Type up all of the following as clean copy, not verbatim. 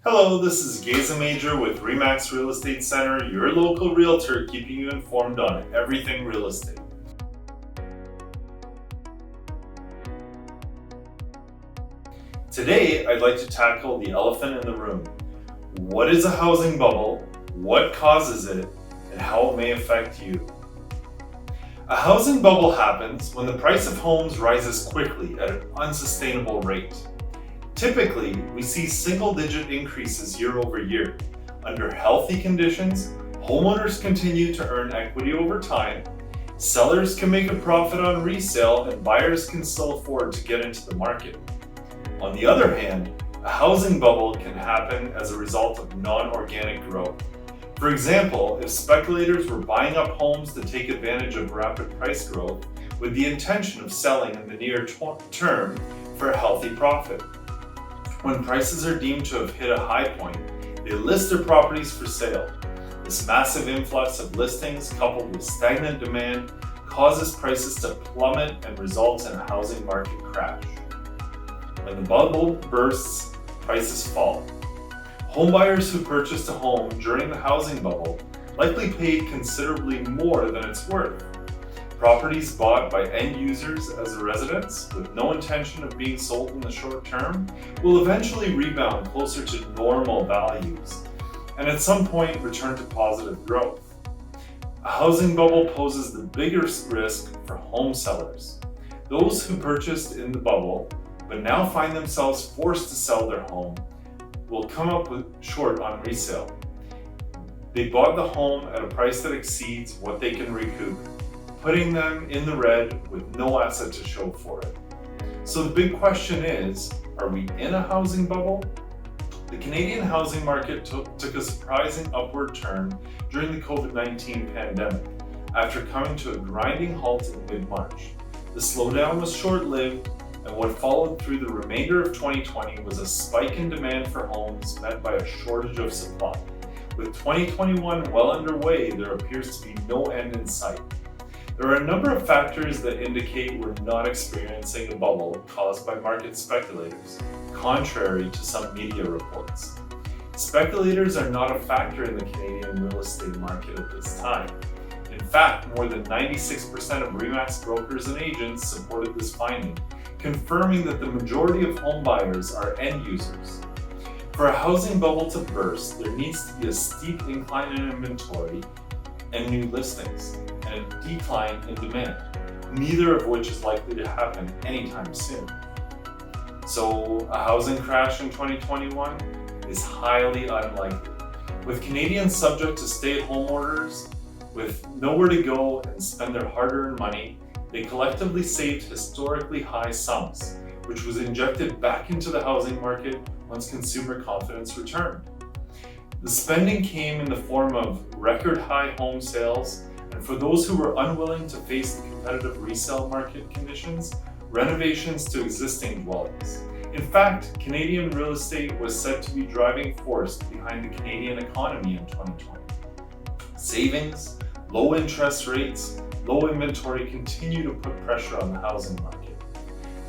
Hello, this is Geza Major with Remax Real Estate Center, your local realtor keeping you informed on everything real estate. Today, I'd like to tackle the elephant in the room. What is a housing bubble, what causes it, and how it may affect you? A housing bubble happens when the price of homes rises quickly at an unsustainable rate. Typically, we see single-digit increases year over year. Under healthy conditions, homeowners continue to earn equity over time, sellers can make a profit on resale, and buyers can still afford to get into the market. On the other hand, a housing bubble can happen as a result of non-organic growth. For example, if speculators were buying up homes to take advantage of rapid price growth with the intention of selling in the near term for a healthy profit. When prices are deemed to have hit a high point, they list their properties for sale. This massive influx of listings, coupled with stagnant demand, causes prices to plummet and results in a housing market crash. When the bubble bursts, prices fall. Homebuyers who purchased a home during the housing bubble likely paid considerably more than it's worth. Properties bought by end users as a residence with no intention of being sold in the short term will eventually rebound closer to normal values and at some point return to positive growth. A housing bubble poses the biggest risk for home sellers. Those who purchased in the bubble but now find themselves forced to sell their home will come up short on resale. They bought the home at a price that exceeds what they can recoup, putting them in the red with no asset to show for it. So the big question is, are we in a housing bubble? The Canadian housing market took a surprising upward turn during the COVID-19 pandemic after coming to a grinding halt in mid-March. The slowdown was short-lived, and what followed through the remainder of 2020 was a spike in demand for homes met by a shortage of supply. With 2021 well underway, there appears to be no end in sight. There are a number of factors that indicate we're not experiencing a bubble caused by market speculators, contrary to some media reports. Speculators are not a factor in the Canadian real estate market at this time. In fact, more than 96% of RE/MAX brokers and agents supported this finding, confirming that the majority of home buyers are end users. For a housing bubble to burst, there needs to be a steep incline in inventory and new listings, and a decline in demand, neither of which is likely to happen anytime soon. So a housing crash in 2021 is highly unlikely. With Canadians subject to stay-at-home orders, with nowhere to go and spend their hard-earned money, they collectively saved historically high sums, which was injected back into the housing market once consumer confidence returned. The spending came in the form of record high home sales, and for those who were unwilling to face the competitive resale market conditions, renovations to existing dwellings. In fact, Canadian real estate was said to be driving force behind the Canadian economy in 2020. Savings, low interest rates, low inventory continue to put pressure on the housing market.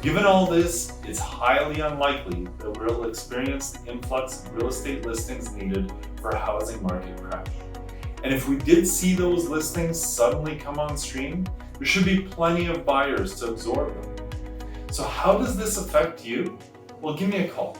Given all this, it's highly unlikely that we'll experience the influx of real estate listings needed for a housing market crash. And if we did see those listings suddenly come on stream, there should be plenty of buyers to absorb them. So how does this affect you? Well, give me a call.